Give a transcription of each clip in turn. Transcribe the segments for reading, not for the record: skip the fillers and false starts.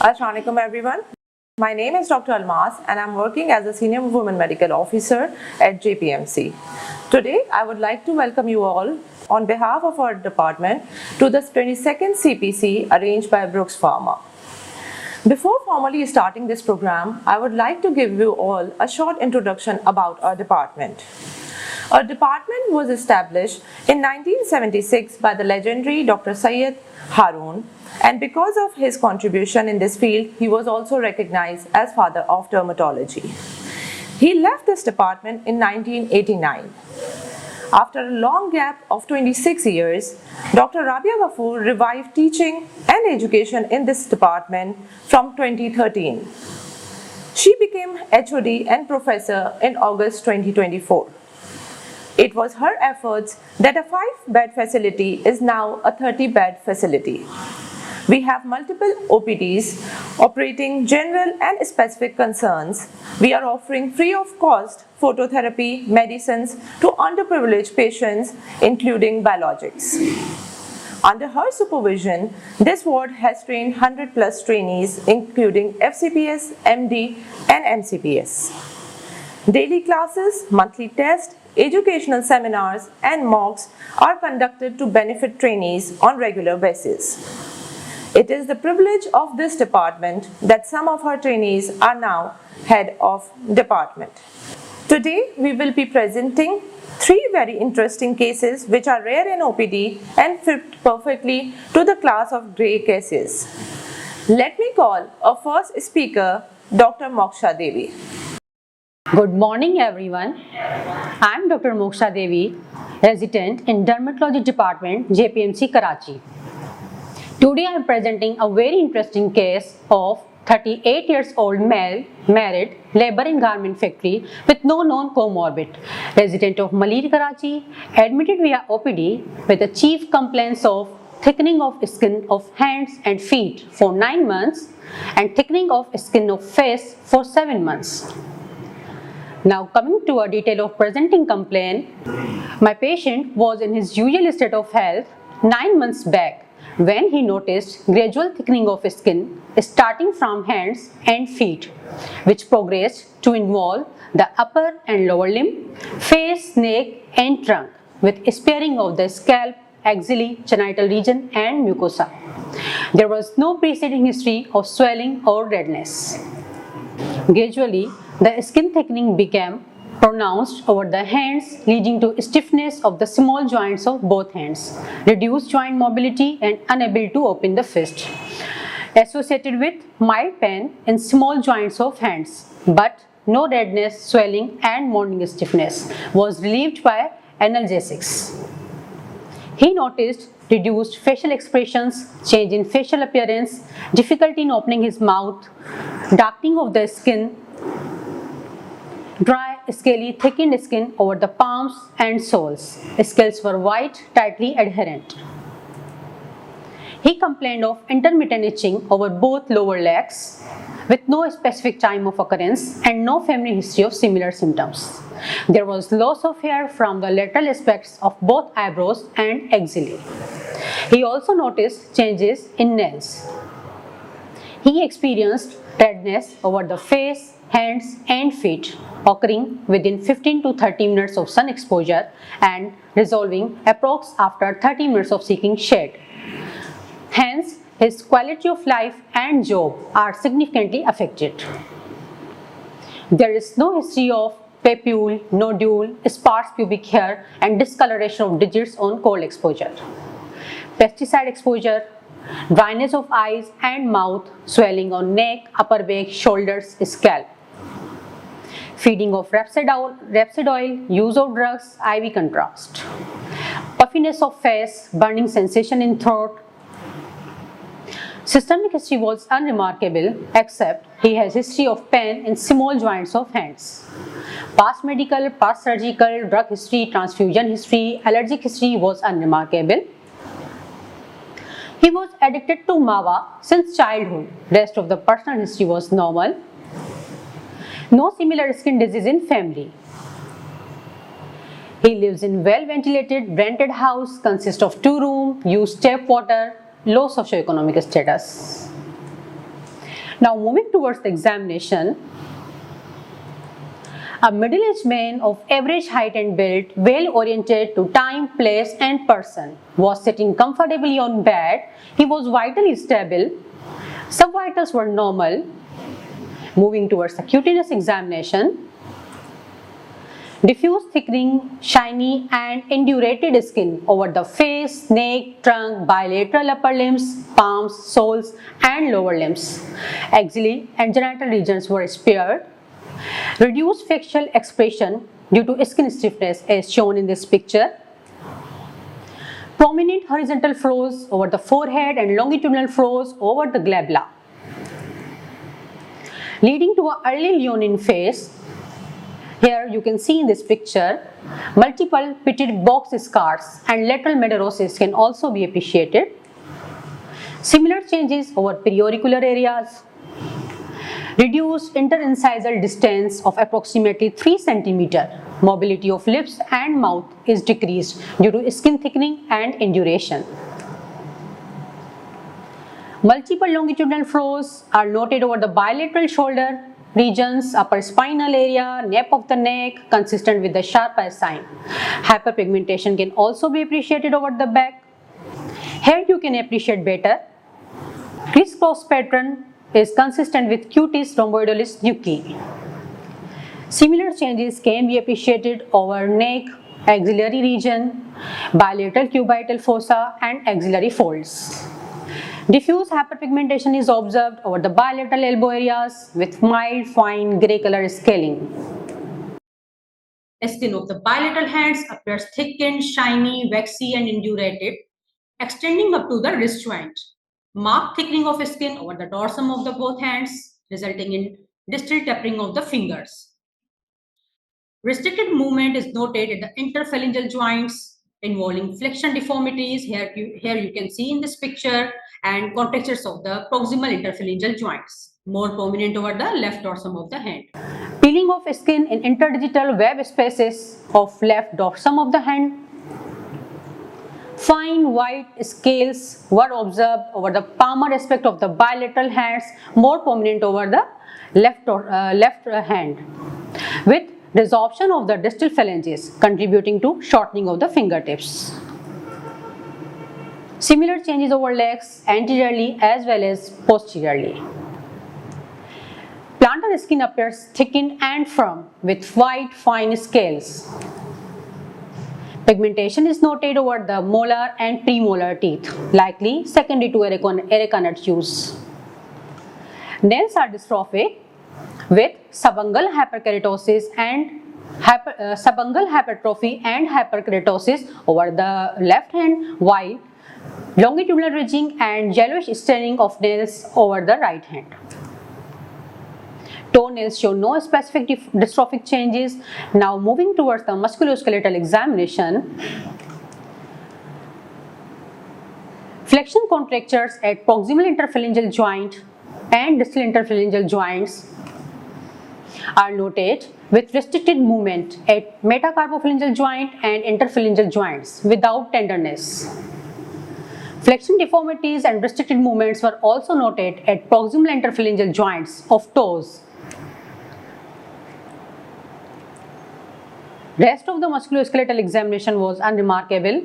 Assalamualaikum everyone. My name is Dr. Almas and I'm working as a Senior Women Medical Officer at JPMC. Today I would like to welcome you all on behalf of our department to the 22nd CPC arranged by Brooks Pharma. Before formally starting this program, I would like to give you all a short introduction about our department. Our department was established in 1976 by the legendary Dr. Syed Haroon, and because of his contribution in this field, he was also recognized as father of dermatology. He left this department in 1989. After a long gap of 26 years, Dr. Rabia Ghafoor revived teaching and education in this department from 2013. She became HOD and professor in August 2024. It was her efforts that a 5-bed facility is now a 30-bed facility. We have multiple OPDs operating general and specific concerns. We are offering free of cost phototherapy medicines to underprivileged patients, including biologics. Under her supervision, this ward has trained 100+ trainees, including FCPS, MD, and MCPS. Daily classes, monthly tests, educational seminars, and mocks are conducted to benefit trainees on regular basis. It is the privilege of this department that some of our trainees are now head of department. Today, we will be presenting 3 very interesting cases which are rare in OPD and fit perfectly to the class of grey cases. Let me call our first speaker, Dr. Moksha Devi. Good morning everyone. I am Dr. Moksha Devi, resident in Dermatology Department, JPMC, Karachi. Today I am presenting a very interesting case of 38 years old male, married, labor in garment factory with no known comorbid, resident of Malir, Karachi, admitted via OPD with a chief complaints of thickening of skin of hands and feet for 9 months and thickening of skin of face for 7 months. Now coming to a detail of presenting complaint, my patient was in his usual state of health 9 months back when he noticed gradual thickening of skin starting from hands and feet, which progressed to involve the upper and lower limb, face, neck and trunk with sparing of the scalp, axilla, genital region and mucosa. There was no preceding history of swelling or redness. Gradually, the skin thickening became pronounced over the hands, leading to stiffness of the small joints of both hands, reduced joint mobility and unable to open the fist, associated with mild pain in small joints of hands, but no redness, swelling and morning stiffness, was relieved by analgesics. He noticed reduced facial expressions, change in facial appearance, difficulty in opening his mouth, darkening of the skin, dry, scaly, thickened skin over the palms and soles. Scales were white, tightly adherent. He complained of intermittent itching over both lower legs with no specific time of occurrence and no family history of similar symptoms. There was loss of hair from the lateral aspects of both eyebrows and axillae. He also noticed changes in nails. He experienced redness over the face, hands and feet, occurring within 15 to 30 minutes of sun exposure and resolving approx after 30 minutes of seeking shade. Hence, his quality of life and job are significantly affected. There is no history of papule, nodule, sparse pubic hair and discoloration of digits on cold exposure. Pesticide exposure, dryness of eyes and mouth, swelling on neck, upper back, shoulders, scalp. Feeding of rapeseed oil, use of drugs, IV contrast. Puffiness of face, burning sensation in throat. Systemic history was unremarkable except he has history of pain in small joints of hands. Past medical, past surgical, drug history, transfusion history, allergic history was unremarkable. He was addicted to MAVA since childhood. Rest of the personal history was normal. No similar skin disease in family. He lives in well-ventilated, rented house, consists of 2 rooms, use tap water, low socioeconomic status. Now moving towards the examination, a middle-aged man of average height and build, well-oriented to time, place and person, was sitting comfortably on bed. He was vitally stable. Sub-vitals were normal. Moving towards the cutaneous examination, diffuse thickening, shiny and indurated skin over the face, neck, trunk, bilateral upper limbs, palms, soles and lower limbs. Axillary and genital regions were spared. Reduced facial expression due to skin stiffness as shown in this picture. Prominent horizontal furrows over the forehead and longitudinal furrows over the glabella, leading to an early leonine phase. Here you can see in this picture, multiple pitted box scars and lateral metarosis can also be appreciated. Similar changes over periauricular areas. Reduced interincisal distance of approximately 3 cm. Mobility of lips and mouth is decreased due to skin thickening and induration. Multiple longitudinal furrows are noted over the bilateral shoulder regions, upper spinal area, nape of the neck, consistent with the sharp eye sign. Hyperpigmentation can also be appreciated over the back. Here you can appreciate better. Criss-cross pattern is consistent with cutis rhomboidalis leuci. Similar changes can be appreciated over neck, axillary region, bilateral cubital fossa and axillary folds. Diffuse hyperpigmentation is observed over the bilateral elbow areas with mild fine grey color scaling. Skin of the bilateral hands appears thickened, shiny, waxy and indurated, extending up to the wrist joint. Marked thickening of skin over the dorsum of the both hands, resulting in distal tapering of the fingers. Restricted movement is noted at the interphalangeal joints involving flexion deformities. Here you can see in this picture, and contractures of the proximal interphalangeal joints, more prominent over the left dorsum of the hand. Peeling of skin in interdigital web spaces of left dorsum of the hand. Fine white scales were observed over the palmar aspect of the bilateral hands, more prominent over the left hand, with resorption of the distal phalanges contributing to shortening of the fingertips. Similar changes over legs anteriorly as well as posteriorly. Plantar skin appears thickened and firm with white fine scales. Pigmentation is noted over the molar and premolar teeth, likely secondary to arecanut use. Nails are dystrophic with subungual hyperkeratosis and subungual hypertrophy and hyperkeratosis over the left hand, while longitudinal ridging and yellowish staining of nails over the right hand. Toenails show no specific dystrophic changes. Now moving towards the musculoskeletal examination. Flexion contractures at proximal interphalangeal joint and distal interphalangeal joints are noted with restricted movement at metacarpophalangeal joint and interphalangeal joints without tenderness. Flexion deformities and restricted movements were also noted at proximal interphalangeal joints of toes. Rest of the musculoskeletal examination was unremarkable,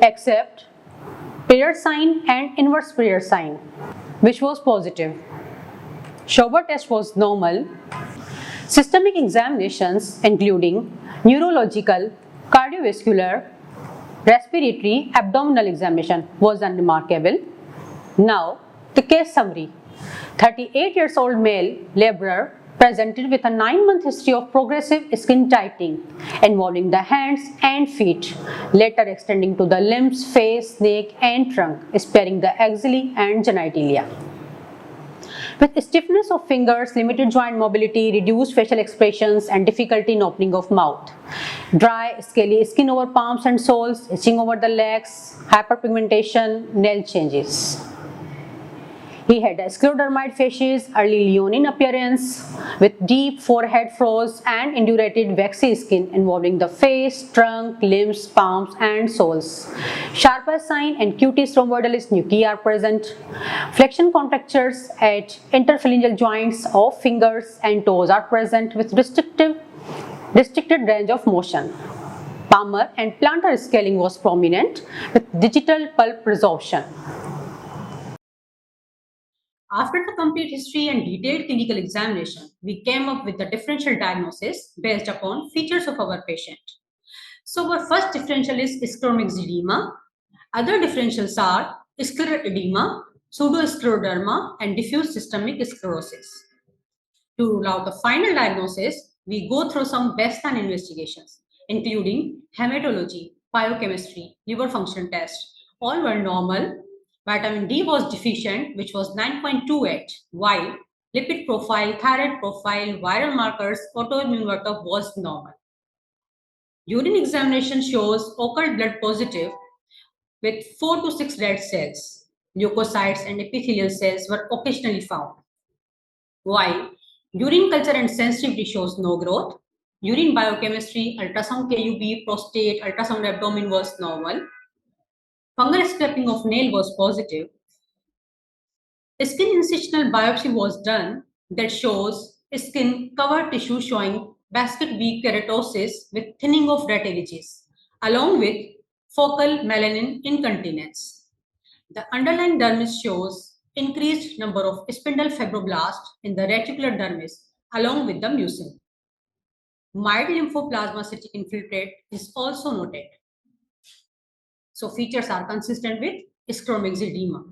except period sign and inverse period sign, which was positive. Schober test was normal. Systemic examinations including neurological, cardiovascular, respiratory, abdominal examination was unremarkable. Now the case summary. 38 years old male laborer presented with a 9-month history of progressive skin tightening involving the hands and feet, later extending to the limbs, face, neck and trunk, sparing the axilla and genitalia. With stiffness of fingers, limited joint mobility, reduced facial expressions and difficulty in opening of mouth. Dry, scaly skin over palms and soles, itching over the legs, hyperpigmentation, nail changes. He had sclerodermide facies, early leonine appearance with deep forehead furrows and indurated waxy skin involving the face, trunk, limbs, palms and soles. Sharper sign and cutis rhomboidalis nuclei are present. Flexion contractures at interphalangeal joints of fingers and toes are present with restricted range of motion. Palmar and plantar scaling was prominent with digital pulp resorption. After the complete history and detailed clinical examination, we came up with the differential diagnosis based upon features of our patient. So our first differential is scleromyxedema. Other differentials are scleroedema, pseudoscleroderma, and diffuse systemic sclerosis. To rule out the final diagnosis, we go through some baseline investigations, including hematology, biochemistry, liver function test. All were normal. Vitamin D was deficient, which was 9.28, while lipid profile, thyroid profile, viral markers, autoimmune workup was normal. Urine examination shows occult blood positive with 4 to 6 red cells. Leukocytes and epithelial cells were occasionally found. While urine culture and sensitivity shows no growth, urine biochemistry, ultrasound KUB, prostate, ultrasound abdomen was normal. Fungal scraping of nail was positive. Skin incisional biopsy was done that shows skin covered tissue showing basket weak keratosis with thinning of red ridges, along with focal melanin incontinence. The underlying dermis shows increased number of spindle fibroblasts in the reticular dermis along with the mucin. Mild lymphoplasmacytic infiltrate is also noted. So features are consistent with scleromyxedema.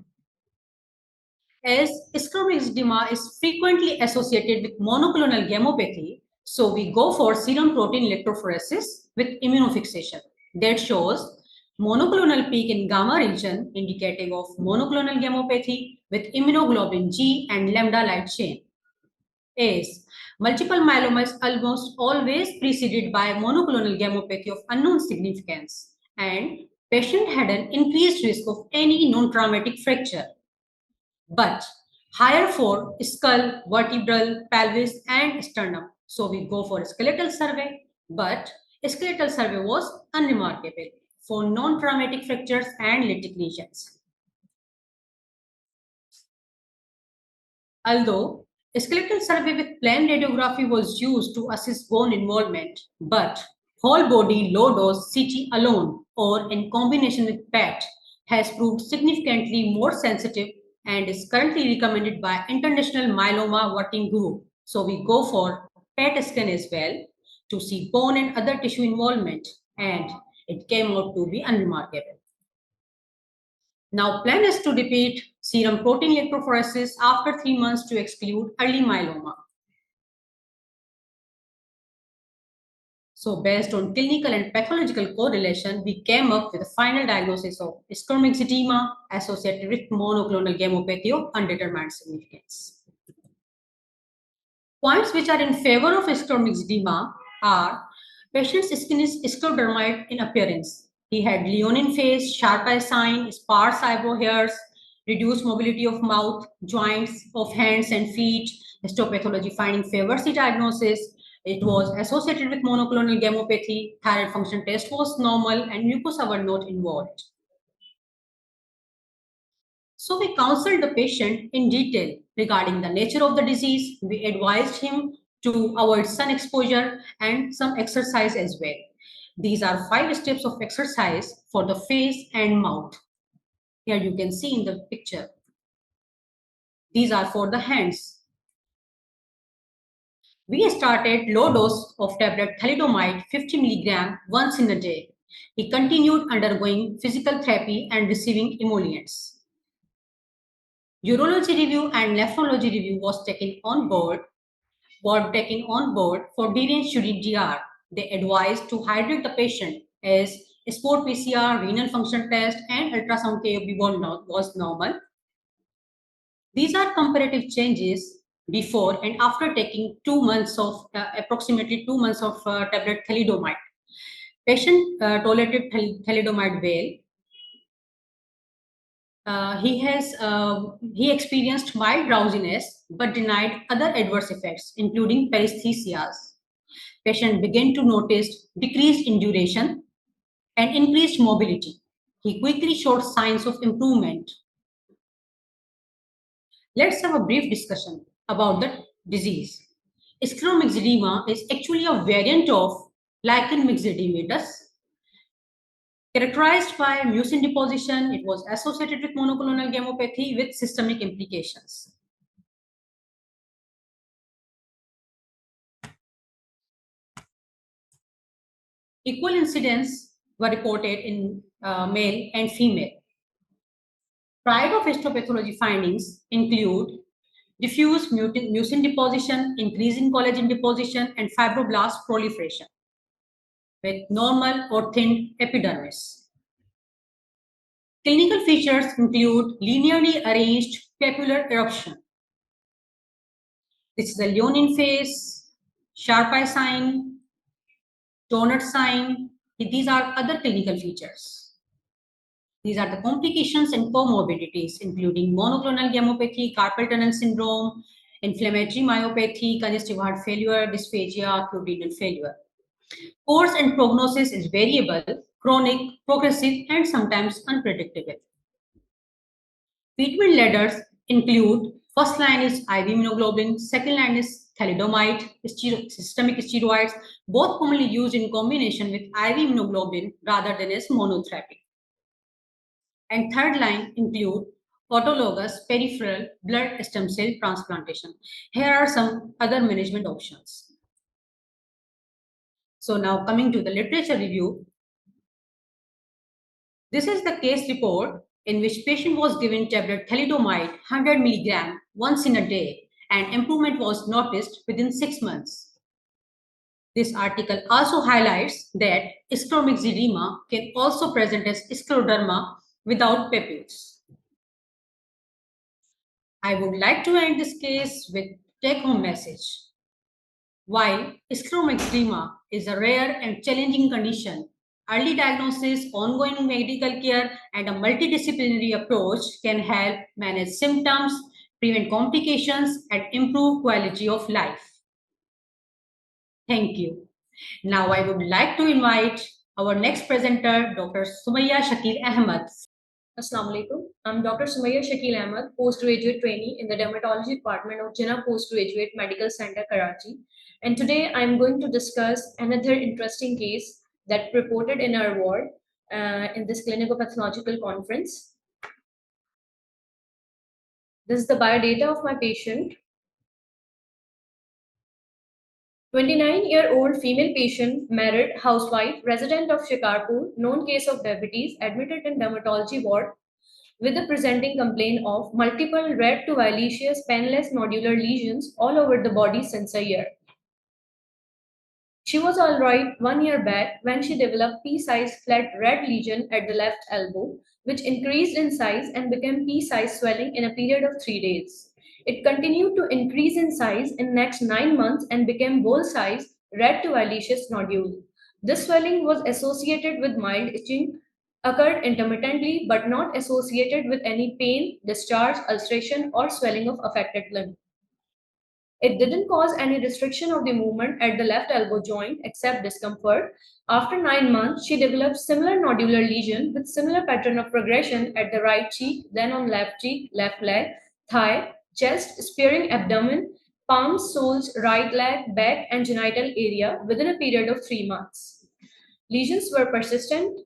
As scleromyxedema is frequently associated with monoclonal gammopathy, so we go for serum protein electrophoresis with immunofixation. That shows monoclonal peak in gamma region indicative of monoclonal gammopathy with immunoglobulin G and lambda light chain. As multiple myeloma is almost always preceded by monoclonal gammopathy of unknown significance, and patient had an increased risk of any non-traumatic fracture, but higher for skull, vertebral, pelvis, and sternum. So we go for a skeletal survey, but a skeletal survey was unremarkable for non-traumatic fractures and lytic lesions. Although a skeletal survey with plain radiography was used to assess bone involvement, but whole body low dose CT alone or in combination with PET has proved significantly more sensitive and is currently recommended by International Myeloma Working Group. So we go for PET scan as well to see bone and other tissue involvement, and it came out to be unremarkable. Now, plan is to repeat serum protein electrophoresis after 3 months to exclude early myeloma. So, based on clinical and pathological correlation, we came up with a final diagnosis of scleromyxedema associated with monoclonal gammopathy of undetermined significance. Points which are in favor of scleromyxedema are patient's skin is sclerodermide in appearance. He had leonine face, sharp eye sign, sparse eyebrow hairs, reduced mobility of mouth, joints of hands and feet. Histopathology finding favors the diagnosis. It was associated with monoclonal gammopathy. Thyroid function test was normal and mucosa were not involved. So we counseled the patient in detail regarding the nature of the disease. We advised him to avoid sun exposure and some exercise as well. These are 5 steps of exercise for the face and mouth. Here you can see in the picture. These are for the hands. We started low dose of tablet thalidomide 50 mg once in a day. He continued undergoing physical therapy and receiving emollients. Urology review and nephrology review was taken on board for deranged urine DR. They advised to hydrate the patient as sport PCR, renal function test, and ultrasound KOB was normal. These are comparative changes before and after taking 2 months of approximately 2 months of tablet thalidomide. Patient tolerated thalidomide well. He experienced mild drowsiness but denied other adverse effects, including paresthesias. Patient began to notice decreased induration and increased mobility. He quickly showed signs of improvement. Let's have a brief discussion about the disease. Scleromyxedema is actually a variant of lichen myxedematous. Characterized by mucin deposition, it was associated with monoclonal gammopathy with systemic implications. Equal incidence were reported in male and female. Pride of histopathology findings include diffuse mucin deposition, increase in collagen deposition, and fibroblast proliferation with normal or thin epidermis. Clinical features include linearly arranged papular eruption. This is a leonine face, sharp eye sign, donut sign. These are other clinical features. These are the complications and comorbidities, including monoclonal gammopathy, carpal tunnel syndrome, inflammatory myopathy, congestive heart failure, dysphagia, acute renal failure. Course and prognosis is variable, chronic, progressive, and sometimes unpredictable. Treatment ladders include first line is IV immunoglobulin, second line is thalidomide, systemic steroids, both commonly used in combination with IV immunoglobulin rather than as monotherapy. And third line include autologous peripheral blood stem cell transplantation. Here are some other management options. So now coming to the literature review. This is the case report in which patient was given tablet thalidomide 100 mg once in a day and improvement was noticed within 6 months. This article also highlights that scleromyxedema can also present as scleroderma without papules. I would like to end this case with take-home message. While scleromyxedema is a rare and challenging condition, early diagnosis, ongoing medical care, and a multidisciplinary approach can help manage symptoms, prevent complications, and improve quality of life. Thank you. Now I would like to invite our next presenter, Dr. Sumaya Shakil Ahmed. Assalamu alaikum. I'm Dr. Sumaya Shakil Ahmed, postgraduate trainee in the Dermatology Department of Jinnah Postgraduate Medical Center, Karachi. And today I'm going to discuss another interesting case that reported in our ward in this clinicopathological conference. This is the biodata of my patient. 29-year-old female patient, married, housewife, resident of Shikarpur, known case of diabetes, admitted in dermatology ward with a presenting complaint of multiple red to violaceous painless nodular lesions all over the body since a year. She was all right 1 year back when she developed pea-sized flat red lesion at the left elbow, which increased in size and became pea-sized swelling in a period of 3 days. It continued to increase in size in next 9 months and became bowl-sized red to violaceous nodule. This swelling was associated with mild itching, occurred intermittently but not associated with any pain, discharge, ulceration, or swelling of affected limb. It didn't cause any restriction of the movement at the left elbow joint except discomfort. After 9 months, she developed similar nodular lesion with similar pattern of progression at the right cheek, then on left cheek, left leg, thigh, chest, spearing abdomen, palms, soles, right leg, back, and genital area within a period of 3 months. Lesions were persistent.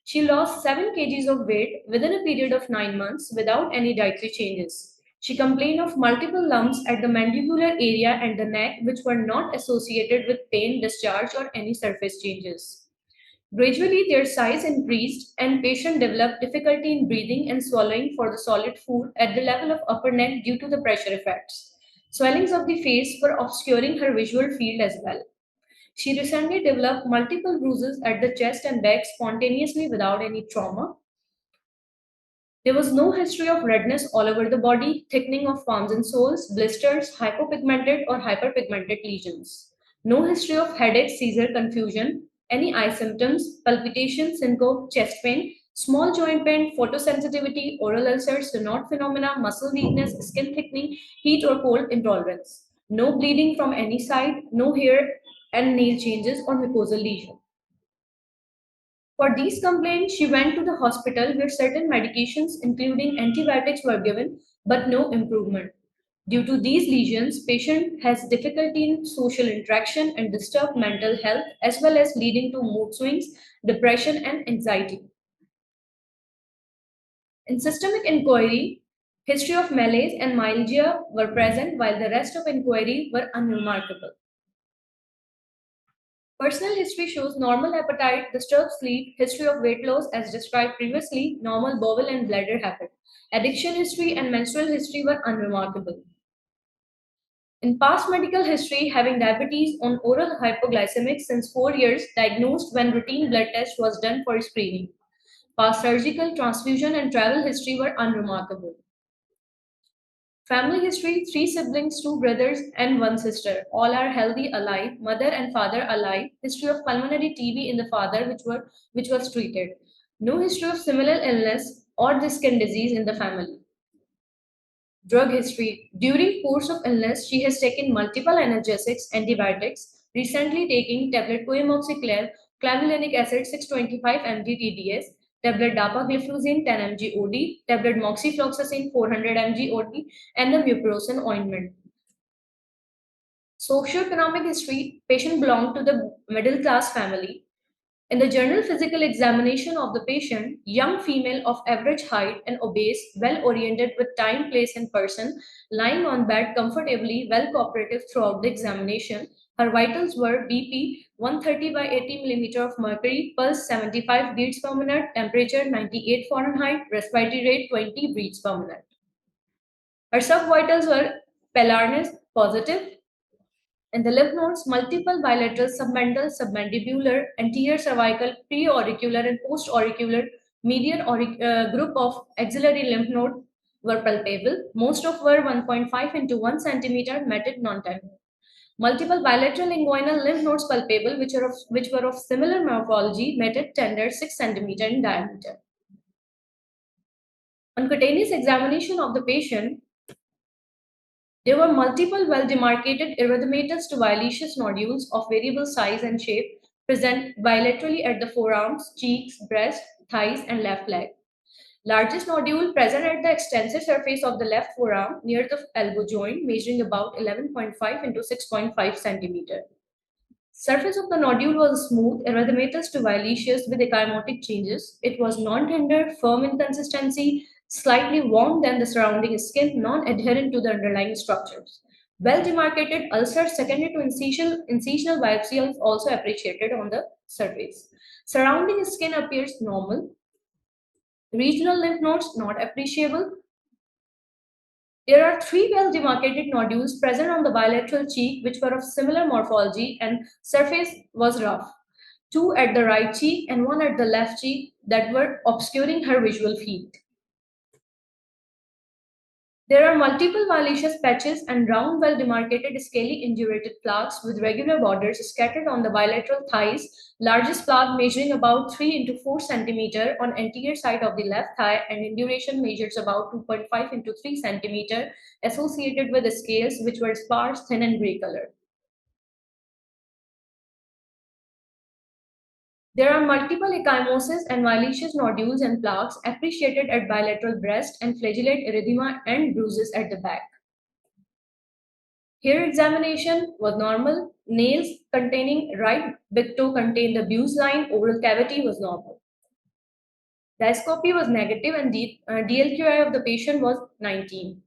She lost 7 kgs of weight within a period of 9 months without any dietary changes. She complained of multiple lumps at the mandibular area and the neck, which were not associated with pain, discharge, or any surface changes. Gradually, their size increased, and patient developed difficulty in breathing and swallowing for the solid food at the level of upper neck due to the pressure effects. Swellings of the face were obscuring her visual field as well. She recently developed multiple bruises at the chest and back spontaneously without any trauma. There was no history of redness all over the body, thickening of palms and soles, blisters, hypopigmented or hyperpigmented lesions. No history of headache, seizure, confusion, any eye symptoms, palpitation, syncope, chest pain, Small joint pain, photosensitivity, oral ulcers, Raynaud phenomena, muscle weakness, skin thickening, heat or cold intolerance. No bleeding from any side, no hair and nail changes or mucosal lesion. For these complaints, she went to the hospital where certain medications, including antibiotics, were given, but no improvement. Due to these lesions, patient has difficulty in social interaction and disturbed mental health, as well as leading to mood swings, depression, and anxiety. In systemic inquiry, history of malaise and myalgia were present, while the rest of inquiry were unremarkable. Personal history shows normal appetite, disturbed sleep, history of weight loss as described previously, normal bowel and bladder habit. Addiction history and menstrual history were unremarkable. In past medical history, having diabetes on oral hypoglycemic since 4 years, diagnosed when routine blood test was done for screening. Past surgical, transfusion, and travel history were unremarkable. Family history, 3 siblings, 2 brothers, and 1 sister. All are healthy, alive, mother and father alive. History of pulmonary TB in the father, which was treated. No history of similar illness or the skin disease in the family. Drug history. During course of illness, she has taken multiple analgesics, antibiotics, recently taking tablet coamoxiclav, clavulanic acid 625 mg TDS, tablet dapagliflozin 10 mg OD, tablet moxifloxacin 400 mg OD, and the mupirocin ointment. Socioeconomic history. Patient belonged to the middle class family. In the general physical examination of the patient, young female of average height and obese, well oriented with time, place, and person, lying on bed comfortably, well cooperative throughout the examination. Her vitals were BP 130 by 80 millimeter of mercury, pulse 75 beats per minute, temperature 98 Fahrenheit, respiratory rate 20 beats per minute. Her subvitals were Pellarnus positive, in the lymph nodes, multiple bilateral, submental, submandibular, anterior cervical, preauricular, and postauricular median group of axillary lymph node were palpable. Most of were 1.5 into 1 centimeter, matted non-tender. Multiple bilateral inguinal lymph nodes palpable, which were of similar morphology, matted tender 6 centimeter in diameter. On cutaneous examination of the patient, there were multiple well-demarcated erythematous to violaceous nodules of variable size and shape present bilaterally at the forearms, cheeks, breast, thighs, and left leg. Largest nodule present at the extensive surface of the left forearm near the elbow joint, measuring about 11.5 into 6.5 centimeter. Surface of the nodule was smooth, erythematous to violaceous with ecchymotic changes. It was non-tender, firm in consistency, slightly warm than the surrounding skin, non-adherent to the underlying structures. Well-demarcated ulcer secondary to incisional biopsy is also appreciated on the surface. Surrounding skin appears normal. Regional lymph nodes not appreciable. There are 3 well-demarcated nodules present on the bilateral cheek which were of similar morphology and surface was rough. 2 at the right cheek and 1 at the left cheek that were obscuring her visual field. There are multiple violaceous patches and round, well-demarcated, scaly indurated plaques with regular borders scattered on the bilateral thighs, largest plaque measuring about 3 into 4 centimeter on anterior side of the left thigh and induration measures about 2.5 into 3 centimeter associated with the scales which were sparse, thin and gray color. There are multiple ecchymosis and violaceous nodules and plaques appreciated at bilateral breast and flagellate erythema and bruises at the back. Hair examination was normal. Nails containing right big toe contained the Bu's line. Oral cavity was normal. Diascopy was negative and DLQI of the patient was 19.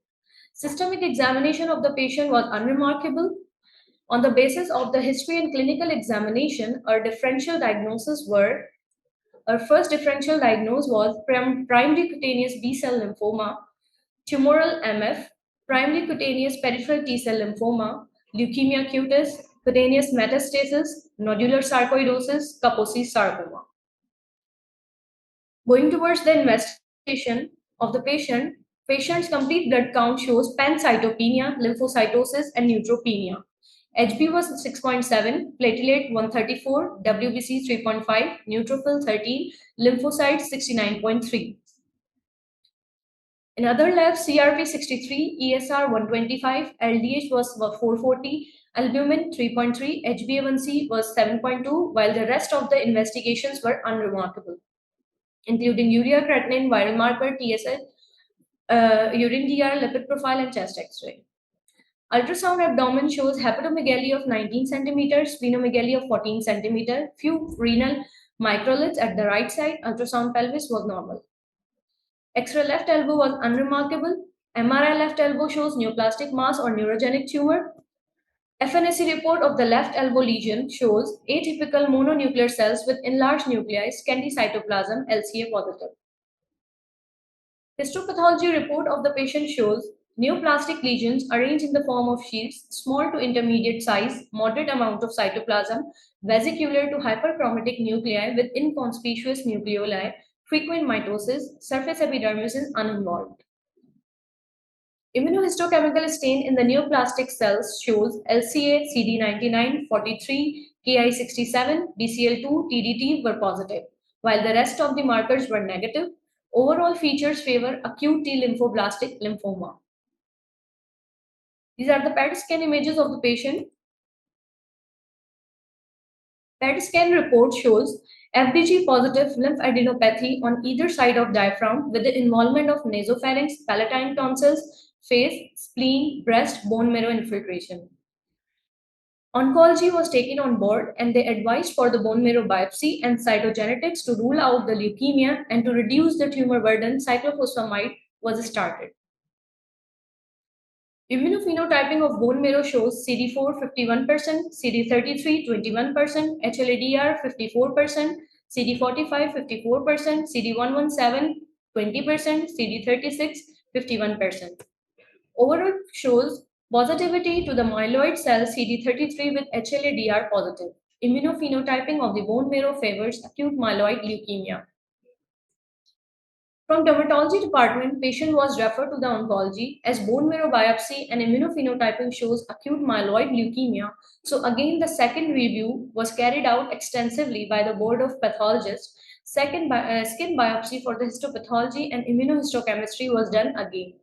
Systemic examination of the patient was unremarkable. On the basis of the history and clinical examination, our differential diagnosis were our first differential diagnosis was primary cutaneous B-cell lymphoma, tumoral MF, primary cutaneous peripheral T-cell lymphoma, leukemia cutis, cutaneous metastasis, nodular sarcoidosis, Kaposi sarcoma. Going towards the investigation of the patient, patient's complete blood count shows pancytopenia, lymphocytosis, and neutropenia. HB was 6.7, platelet 134, WBC 3.5, neutrophil 13, lymphocytes 69.3. In other labs, CRP 63, ESR 125, LDH was 440, albumin 3.3, HbA1c was 7.2, while the rest of the investigations were unremarkable, including urea creatinine, viral marker, TSH, urine DR, lipid profile, and chest X-ray. Ultrasound abdomen shows hepatomegaly of 19 centimeters, splenomegaly of 14 centimeters, few renal microliths at the right side. Ultrasound pelvis was normal. X-ray left elbow was unremarkable. MRI left elbow shows neoplastic mass or neurogenic tumor. FNAC report of the left elbow lesion shows atypical mononuclear cells with enlarged nuclei, scanty cytoplasm, LCA positive. Histopathology report of the patient shows neoplastic lesions arranged in the form of sheets, small to intermediate size, moderate amount of cytoplasm, vesicular to hyperchromatic nuclei with inconspicuous nucleoli, frequent mitosis, surface epidermis is uninvolved. Immunohistochemical stain in the neoplastic cells shows LCA, CD99, 43, Ki67, BCL2, TDT were positive, while the rest of the markers were negative. Overall features favor acute T lymphoblastic lymphoma. These are the PET scan images of the patient. PET scan report shows FDG positive lymphadenopathy on either side of diaphragm with the involvement of nasopharynx, palatine tonsils, face, spleen, breast, bone marrow infiltration. Oncology was taken on board and they advised for the bone marrow biopsy and cytogenetics to rule out the leukemia, and to reduce the tumor burden, cyclophosphamide was started. Immunophenotyping of bone marrow shows CD4 51%, CD33 21%, HLA-DR 54%, CD45 54%, CD117 20%, CD36 51%. Overall shows positivity to the myeloid cell CD33 with HLA-DR positive. Immunophenotyping of the bone marrow favors acute myeloid leukemia. From dermatology department, patient was referred to the oncology as bone marrow biopsy and immunophenotyping shows acute myeloid leukemia. So again, the second review was carried out extensively by the board of pathologists. Second, skin biopsy for the histopathology and immunohistochemistry was done again.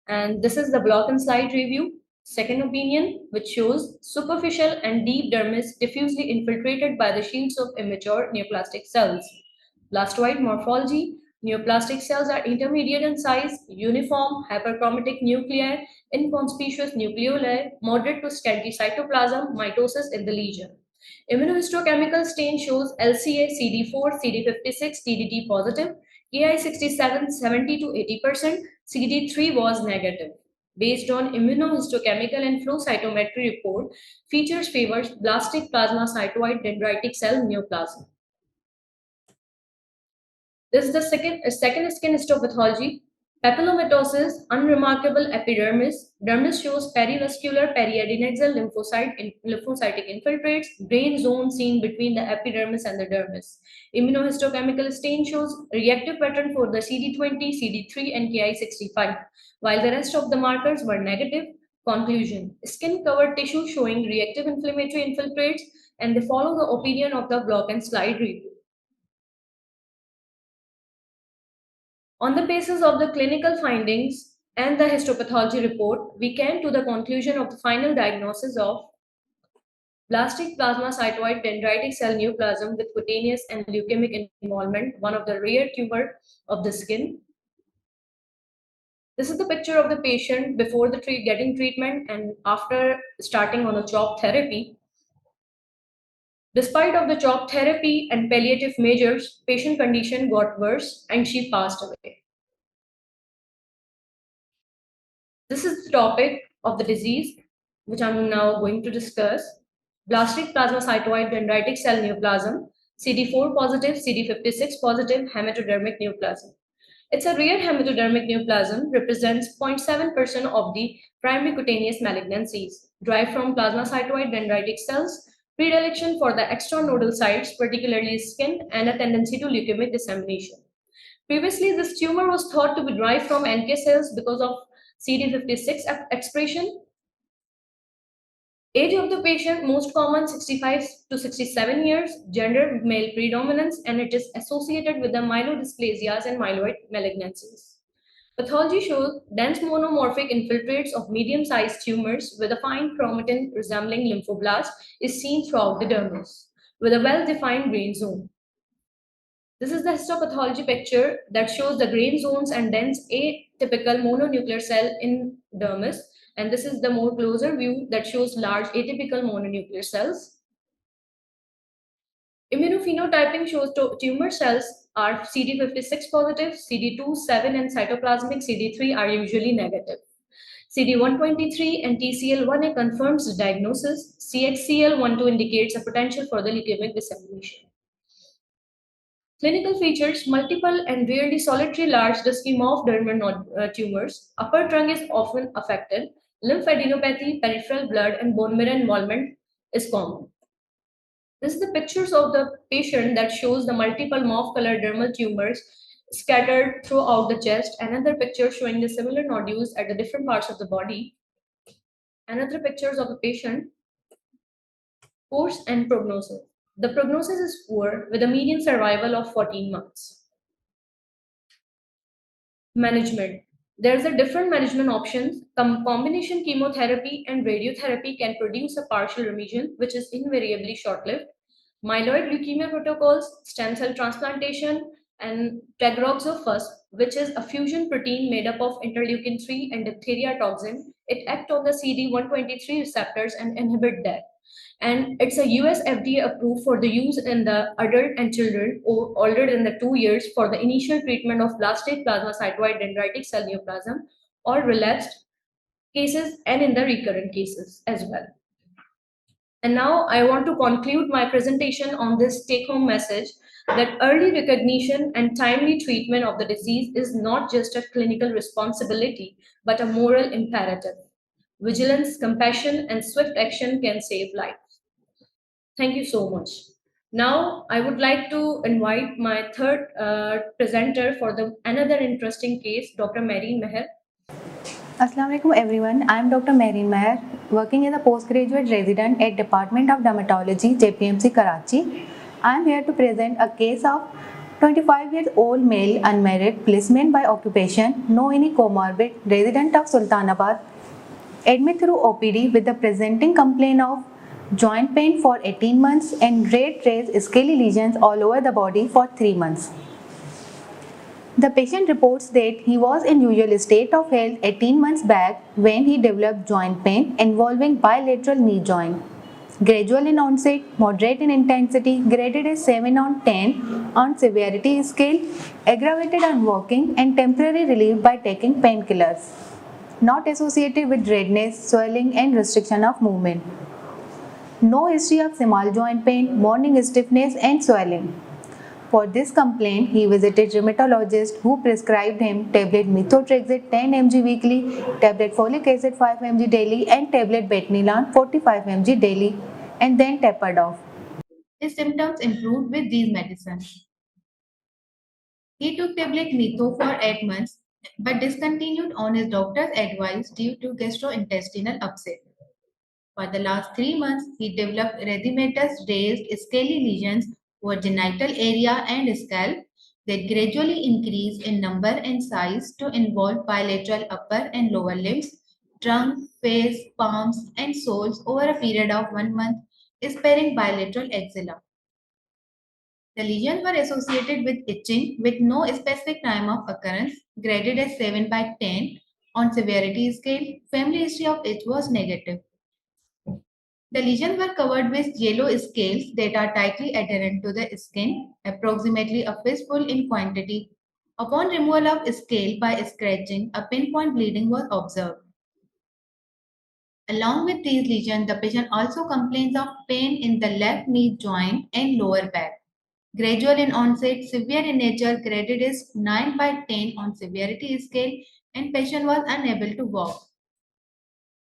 And this is the block and slide review. Second opinion, which shows superficial and deep dermis diffusely infiltrated by the shields of immature neoplastic cells. Blastoid morphology. Neoplastic cells are intermediate in size, uniform, hyperchromatic nuclei, inconspicuous nucleoli, moderate to scanty cytoplasm, mitosis in the lesion. Immunohistochemical stain shows LCA, CD4, CD56, TDT positive, Ki67 70 to 80%, CD3 was negative. Based on immunohistochemical and flow cytometry report, features favors blastic plasmacytoid dendritic cell neoplasm. This is the second skin histopathology. Papillomatosis, unremarkable epidermis. Dermis shows perivascular periadinaxal lymphocytic infiltrates, brain zone seen between the epidermis and the dermis. Immunohistochemical stain shows reactive pattern for the CD20, CD3, and Ki65, while the rest of the markers were negative. Conclusion: skin covered tissue showing reactive inflammatory infiltrates, and they follow the opinion of the block and slide review. On the basis of the clinical findings and the histopathology report, we came to the conclusion of the final diagnosis of blastic plasmacytoid dendritic cell neoplasm with cutaneous and leukemic involvement, one of the rare tumor of the skin. This is the picture of the patient before the getting treatment and after starting on a CHOP therapy. Despite of the CHOP therapy and palliative measures, patient condition got worse and she passed away. This is the topic of the disease, which I'm now going to discuss. Blastic plasmacytoid dendritic cell neoplasm, CD4 positive, CD56 positive hematodermic neoplasm. It's a rare hematodermic neoplasm, represents 0.7% of the primary cutaneous malignancies, derived from plasmacytoid dendritic cells, predilection for the extranodal sites, particularly skin, and a tendency to leukemic dissemination. Previously, this tumor was thought to be derived from NK cells because of CD56 expression. Age of the patient, most common 65 to 67 years, gender male predominance, and it is associated with the myelodysplasias and myeloid malignancies. Pathology shows dense monomorphic infiltrates of medium-sized tumors with a fine chromatin resembling lymphoblast is seen throughout the dermis, with a well-defined grain zone. This is the histopathology picture that shows the grain zones and dense atypical mononuclear cell in dermis. And this is the more closer view that shows large atypical mononuclear cells. Immunophenotyping shows tumor cells are CD56 positive, CD2, 7, and cytoplasmic CD3 are usually negative. CD123 and TCL1A confirms the diagnosis. CXCL12 indicates a potential for the leukemic dissemination. Clinical features multiple and rarely solitary large dusky mauve dermal tumors. Upper trunk is often affected. Lymphadenopathy, peripheral blood, and bone marrow involvement is common. This is the pictures of the patient that shows the multiple mauve colored dermal tumors scattered throughout the chest. Another picture showing the similar nodules at the different parts of the body. Another pictures of the patient. Course and prognosis. The prognosis is poor with a median survival of 14 months. Management. There's a different management options. Combination chemotherapy and radiotherapy can produce a partial remission, which is invariably short-lived. Myeloid leukemia protocols, stem cell transplantation, and tagroxofus, which is a fusion protein made up of interleukin-3 and diphtheria toxin. It acts on the CD123 receptors and inhibit that. And it's a US FDA approved for the use in the adult and children older than the 2 years for the initial treatment of blastic plasmacytoid dendritic cell neoplasm or relapsed cases and in the recurrent cases as well. And now I want to conclude my presentation on this take-home message that early recognition and timely treatment of the disease is not just a clinical responsibility, but a moral imperative. Vigilance, compassion, and swift action can save lives. Thank you so much. Now, I would like to invite my third presenter for the another interesting case, Dr. Mary Meher. Assalamu alaikum everyone. I am Dr. Marine Meher, working as a postgraduate resident at Department of Dermatology, JPMC, Karachi. I am here to present a case of 25-year-old male, unmarried, policeman by occupation, no any comorbid, resident of Sultanabad, admit through OPD with the presenting complaint of joint pain for 18 months and red raised scaly lesions all over the body for 3 months. The patient reports that he was in usual state of health 18 months back when he developed joint pain involving bilateral knee joint. Gradual in onset, moderate in intensity, graded as 7 on 10 on severity scale, aggravated on walking and temporary relief by taking painkillers. Not associated with redness, swelling and restriction of movement. No history of semal joint pain, morning stiffness and swelling. For this complaint, he visited dermatologist who prescribed him tablet methotrexate 10 mg weekly, tablet folic acid 5 mg daily and tablet betnilan 45 mg daily and then tapered off. His symptoms improved with these medicines. He took tablet metho for 8 months but discontinued on his doctor's advice due to gastrointestinal upset. For the last 3 months, he developed erythematous raised scaly lesions over genital area and scalp that gradually increase in number and size to involve bilateral upper and lower limbs, trunk, face, palms, and soles over a period of 1 month, sparing bilateral axilla. The lesions were associated with itching with no specific time of occurrence, graded as 7 by 10 on severity scale. Family history of itch was negative. The lesions were covered with yellow scales that are tightly adherent to the skin, approximately a fistful in quantity. Upon removal of scale by scratching, a pinpoint bleeding was observed. Along with these lesions, the patient also complains of pain in the left knee joint and lower back. Gradual in onset, severe in nature, graded as 9 by 10 on severity scale, and patient was unable to walk.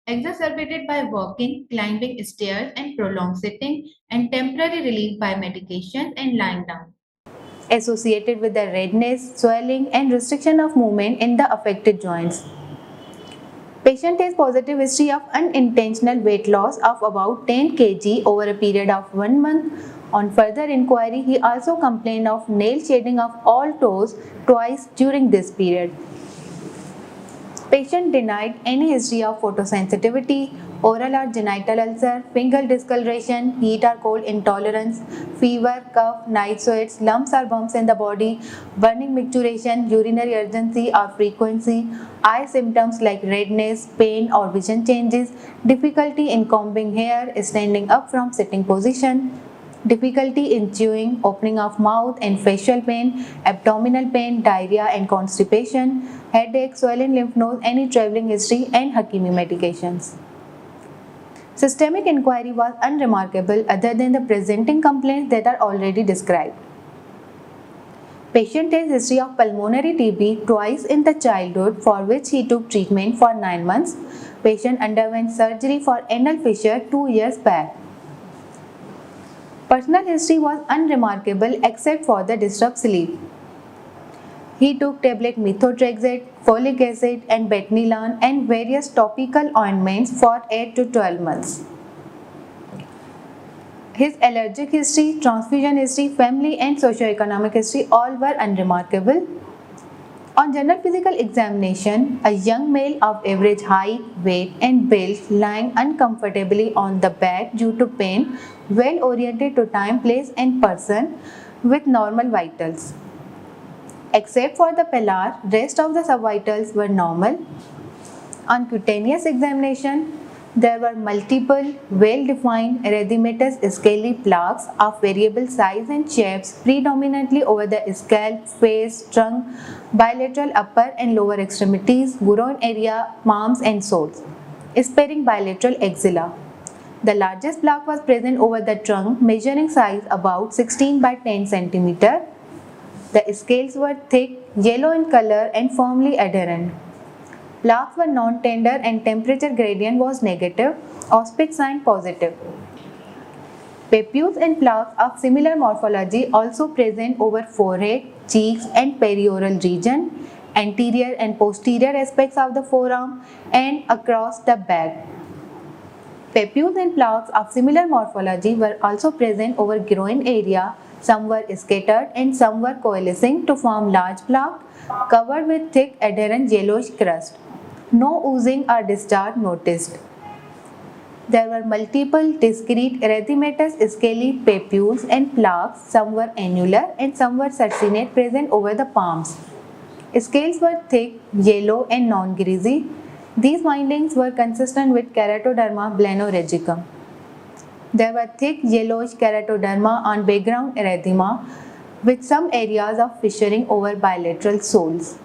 Exacerbated by walking, climbing stairs, and prolonged sitting, and temporary relief by medication and lying down. Associated with the redness, swelling, and restriction of movement in the affected joints. Patient has positive history of unintentional weight loss of about 10 kg over a period of 1 month. On further inquiry, he also complained of nail shedding of all toes twice during this period. Patient denied any history of photosensitivity, oral or genital ulcer, finger discoloration, heat or cold intolerance, fever, cough, night sweats, lumps or bumps in the body, burning micturition, urinary urgency or frequency, eye symptoms like redness, pain or vision changes, difficulty in combing hair, standing up from sitting position, difficulty in chewing, opening of mouth and facial pain, abdominal pain, diarrhea and constipation, headache, swollen lymph nodes, any traveling history and Hakimi medications. Systemic inquiry was unremarkable other than the presenting complaints that are already described. Patient has history of pulmonary TB twice in the childhood for which he took treatment for 9 months. Patient underwent surgery for anal fissure 2 years back. Personal history was unremarkable except for the disturbed sleep. He took tablet methotrexate, folic acid and betnilan and various topical ointments for 8 to 12 months. His allergic history, transfusion history, family and socio-economic history all were unremarkable. On general physical examination, a young male of average height, weight and build lying uncomfortably on the back due to pain, well oriented to time, place and person with normal vitals. Except for the pallar, rest of the subvitals were normal. On cutaneous examination, there were multiple well-defined erythematous scaly plaques of variable size and shapes predominantly over the scalp, face, trunk, bilateral upper and lower extremities, groin area, palms and soles, sparing bilateral axilla. The largest plaque was present over the trunk, measuring size about 16 by 10 cm. The scales were thick, yellow in color and firmly adherent. Plaques were non-tender and temperature gradient was negative, auspic sign positive. Papules and plaques of similar morphology also present over forehead, cheeks and perioral region, anterior and posterior aspects of the forearm and across the back. Papules and plaques of similar morphology were also present over groin area. Some were scattered and some were coalescing to form large plaque covered with thick adherent yellowish crust. No oozing or discharge noticed. There were multiple discrete erythematous scaly papules and plaques, some were annular and some were sarcinate present over the palms. Scales were thick, yellow and non-greasy. These findings were consistent with keratoderma blanorhegicum. There were thick yellowish keratoderma on background erythema with some areas of fissuring over bilateral soles.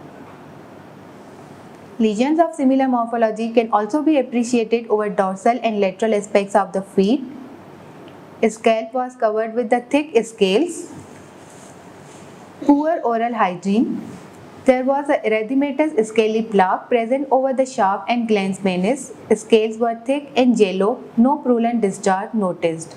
Lesions of similar morphology can also be appreciated over dorsal and lateral aspects of the feet. Scalp was covered with the thick scales. Poor oral hygiene. There was a erythematous scaly plaque present over the shaft and glans penis. Scales were thick and yellow, no purulent discharge noticed.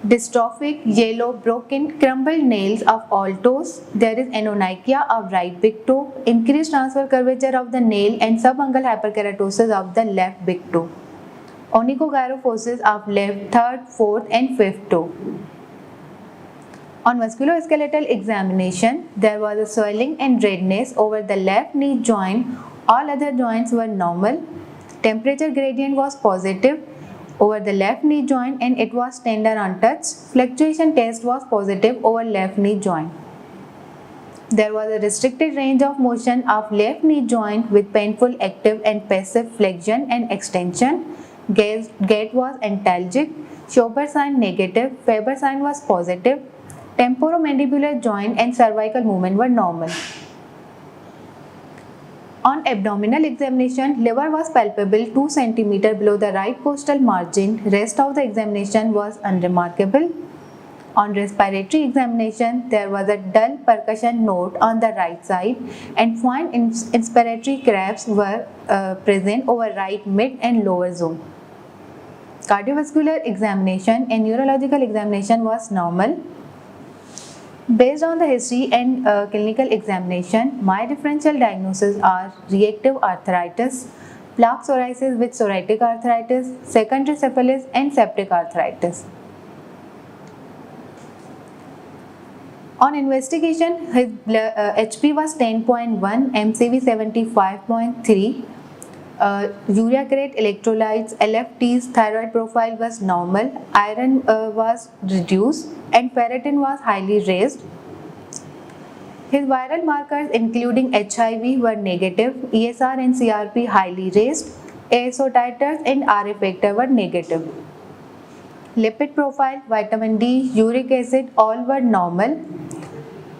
Dystrophic, yellow, broken, crumbled nails of all toes. There is anonychia of right big toe, increased transfer curvature of the nail and subungual hyperkeratosis of the left big toe. Onychogyrophosis of left, third, fourth and fifth toe. On musculoskeletal examination, there was a swelling and redness over the left knee joint. All other joints were normal. Temperature gradient was positive over the left knee joint and it was tender on touch. Fluctuation test was positive over left knee joint. There was a restricted range of motion of left knee joint with painful active and passive flexion and extension. Gait was antalgic. Schober sign negative. Faber sign was positive. Temporomandibular joint and cervical movement were normal. On abdominal examination, liver was palpable 2 cm below the right costal margin. Rest of the examination was unremarkable. On respiratory examination, there was a dull percussion note on the right side and fine inspiratory crabs were present over right mid and lower zone. Cardiovascular examination and neurological examination was normal. Based on the history and clinical examination, my differential diagnoses are reactive arthritis, plaque psoriasis with psoriatic arthritis, secondary syphilis, and septic arthritis. On investigation, his HP was 10.1, MCV 75.3, urea create, electrolytes, LFTs, thyroid profile was normal, iron was reduced, and ferritin was highly raised. His viral markers including HIV were negative, ESR and CRP highly raised, ASO titers and RA factor were negative. Lipid profile, vitamin D, uric acid all were normal.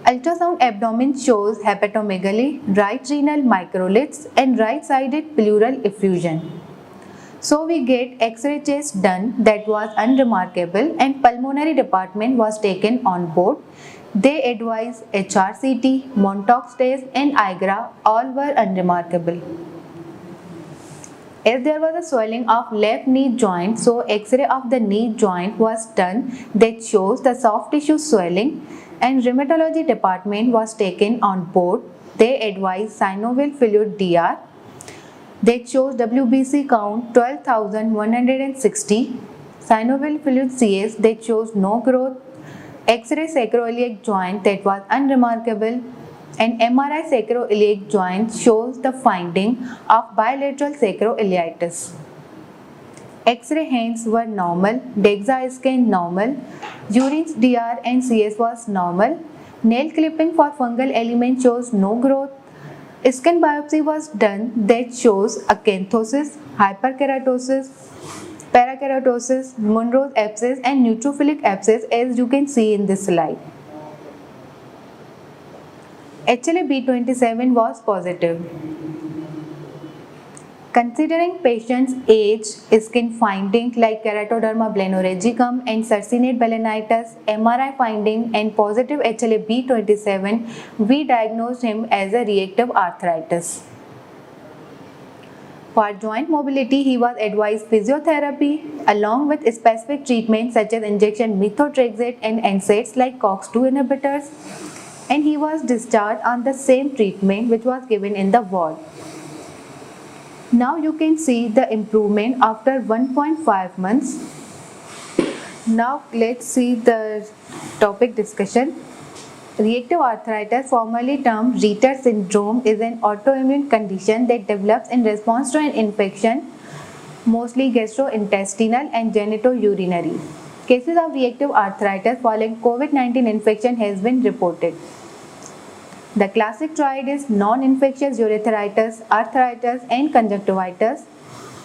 Ultrasound abdomen shows hepatomegaly, right renal microliths and right-sided pleural effusion. So we get X-ray chest done that was unremarkable and pulmonary department was taken on board. They advised HRCT, Montauk's test and IGRA all were unremarkable. As there was a swelling of left knee joint, so X-ray of the knee joint was done that shows the soft tissue swelling and rheumatology department was taken on board. They advised synovial fluid DR that shows WBC count 12,160, synovial fluid CS that shows no growth, X-ray sacroiliac joint that was unremarkable, and MRI sacroiliac joint shows the finding of bilateral sacroiliitis. X-ray hands were normal, DEXA scan normal, urine DR and CS was normal, nail clipping for fungal element shows no growth, skin biopsy was done that shows acanthosis, hyperkeratosis, parakeratosis, Monroe's abscess and neutrophilic abscess as you can see in this slide. HLA-B27 was positive. Considering patient's age, skin finding like keratoderma blennorhagicum and succinate balanitis, MRI finding and positive HLA-B27, we diagnosed him as a reactive arthritis. For joint mobility, he was advised physiotherapy along with specific treatments such as injection methotrexate and NSAIDs like COX-2 inhibitors, and he was discharged on the same treatment which was given in the ward. Now you can see the improvement after 1.5 months. Now let's see the topic discussion. Reactive arthritis, formerly termed Ritter syndrome, is an autoimmune condition that develops in response to an infection, mostly gastrointestinal and genitourinary. Cases of reactive arthritis following COVID-19 infection has been reported. The classic triad is non-infectious urethritis, arthritis and conjunctivitis.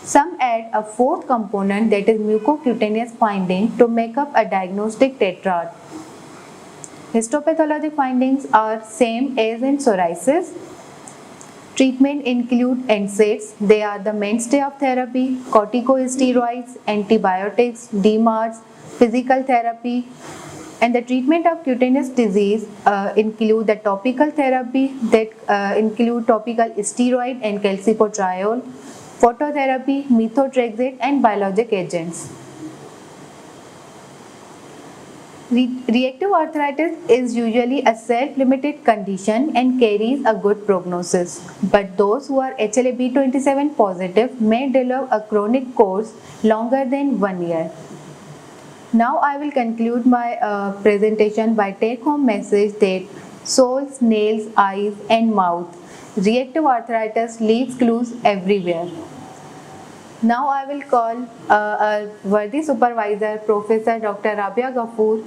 Some add a fourth component that is mucocutaneous finding to make up a diagnostic tetrad. Histopathologic findings are same as in psoriasis. Treatment include NSAIDs, they are the mainstay of therapy, corticosteroids, antibiotics, DMARDs, physical therapy, and the treatment of cutaneous disease include the topical therapy that include topical steroid and calcipotriol, phototherapy, methotrexate and biologic agents. Reactive arthritis is usually a self-limited condition and carries a good prognosis, but those who are HLA-B27 positive may develop a chronic course longer than 1 year. Now I will conclude my presentation by take-home message that soles, nails, eyes and mouth. Reactive arthritis leaves clues everywhere. Now I will call a worthy supervisor, Professor Dr. Rabia Ghafoor.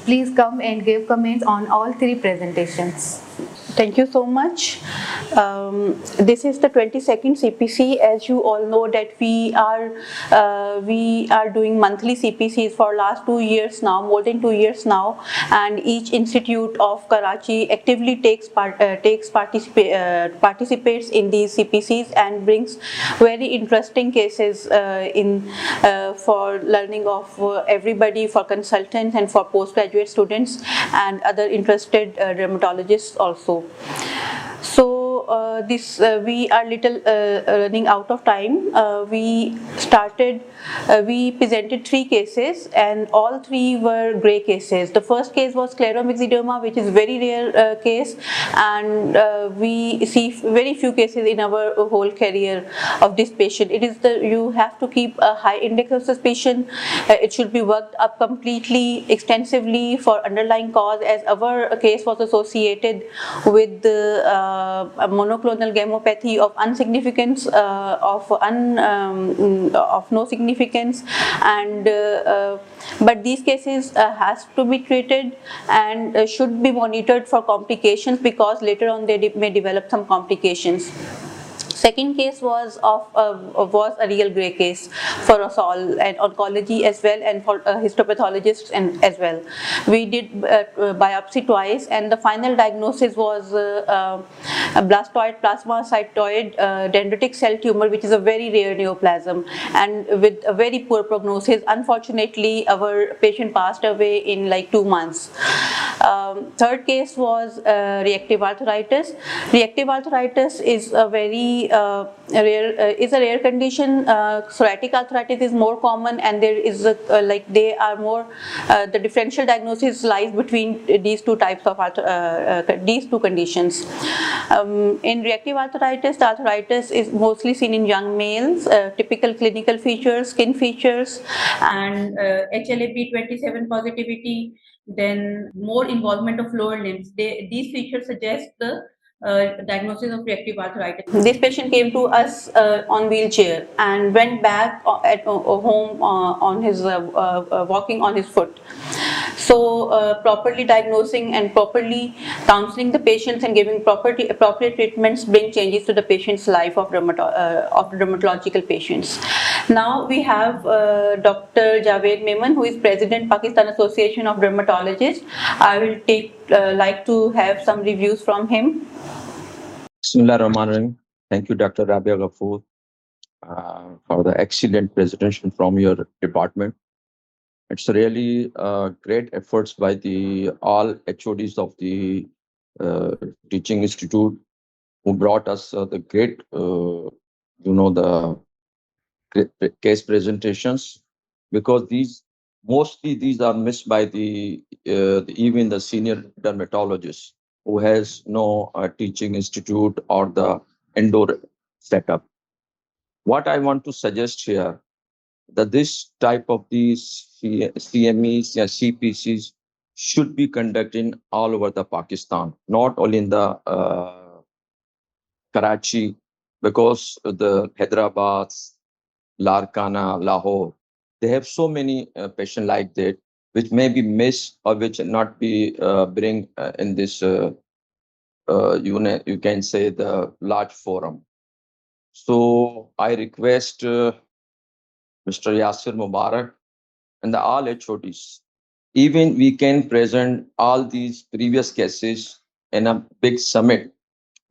Please come and give comments on all three presentations. Thank you so much. This is the 22nd CPC. As you all know that we are doing monthly CPCs for last 2 years now, more than 2 years now, and each institute of Karachi actively participates in these CPCs and brings very interesting cases for learning of everybody, for consultants and for postgraduate students and other interested dermatologists also. So we are little running out of time. We presented 3 cases, and all 3 were gray cases. The first case was scleromyxedema, which is very rare case, and we see very few cases in our whole career of this patient. You have to keep a high index of suspicion. It should be worked up completely, extensively for underlying cause, as our case was associated with the monoclonal gammopathy of unsignificance, of no significance, and but these cases has to be treated and should be monitored for complications, because later on they may develop some complications. Second case was a real grey case for us all, and oncology as well, and for histopathologists and as well. We did biopsy twice, and the final diagnosis was a blastoid plasmacytoid dendritic cell tumor, which is a very rare neoplasm and with a very poor prognosis. Unfortunately, our patient passed away in like 2 months. Third case was reactive arthritis. Reactive arthritis is a very rare condition. Psoriatic arthritis is more common, and there is the differential diagnosis lies between these two types of these two conditions. In reactive arthritis, the arthritis is mostly seen in young males. Typical clinical features, skin features, and HLA-B27 positivity, then more involvement of lower limbs. These features suggest the diagnosis of reactive arthritis. This patient came to us on wheelchair and went back at home on his walking on his foot. So properly diagnosing and properly counseling the patients and giving appropriate treatments bring changes to the patient's life of dermatological patients. Now we have Dr. Javed Memon, who is President Pakistan Association of Dermatologists. I will like to have some reviews from him. Bismillahirrahmanirrahim. Thank you, Dr. Rabia Ghafoor, for the excellent presentation from your department. It's really great efforts by all HODs of the teaching institute who brought us the great, the case presentations, because mostly these are missed by even the senior dermatologists who has no teaching institute or the indoor setup. What I want to suggest here, that this type of these CMEs and CPCs should be conducted all over the Pakistan, not only in the Karachi, because the Hyderabad, Larkana, Lahore, they have so many patients like that, which may be missed or which not be bring in this you can say the large forum. So I request Mr. Yasir Mubarak and all HODs, even we can present all these previous cases in a big summit,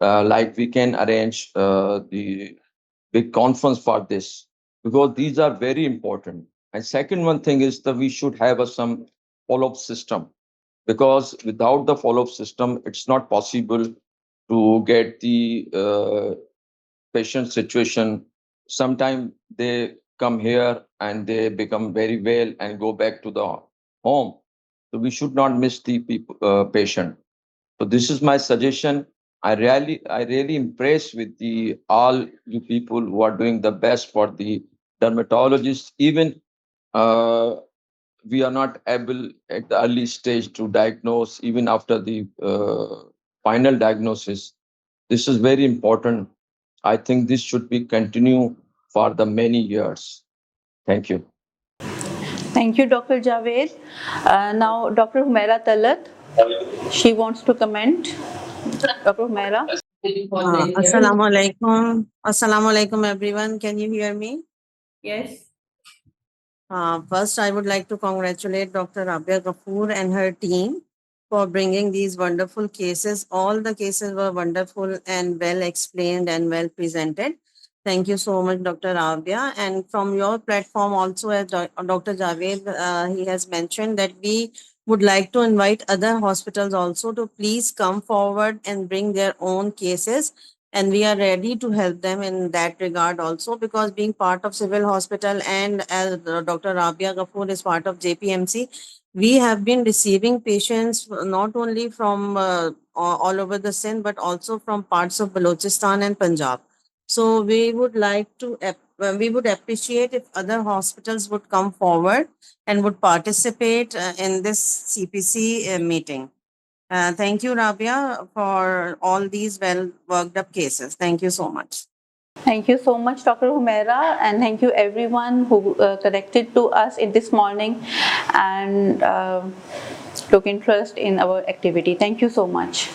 like we can arrange the big conference for this, because these are very important. And second one thing is that we should have some follow-up system, because without the follow-up system, it's not possible to get the patient situation. Sometimes they come here and they become very well and go back to the home. So we should not miss the patient. So this is my suggestion. I really impressed with all you people who are doing the best for the dermatologists. Even we are not able at the early stage to diagnose, even after the final diagnosis. This is very important. I think this should be continue for the many years. Thank you. Thank you, Dr. Javed. Now, Dr. Humaira Talat, she wants to comment. Dr. Humaira. Assalamu alaikum. Assalamu alaikum, everyone. Can you hear me? Yes. First, I would like to congratulate Dr. Rabia Ghafoor and her team for bringing these wonderful cases. All the cases were wonderful and well explained and well presented. Thank you so much, Dr. Rabia. And from your platform also, as Dr. Javed, he has mentioned that we would like to invite other hospitals also to please come forward and bring their own cases and we are ready to help them in that regard also, because being part of civil hospital and as Dr. Rabia Ghafoor is part of JPMC, we have been receiving patients not only from all over the Sindh, but also from parts of Balochistan and Punjab. So we would like to, we would appreciate if other hospitals would come forward and would participate in this CPC meeting. Thank you, Rabia, for all these well worked up cases. Thank you so much. Thank you so much, Dr. Humaira, and thank you everyone who connected to us in this morning and took interest in our activity. Thank you so much.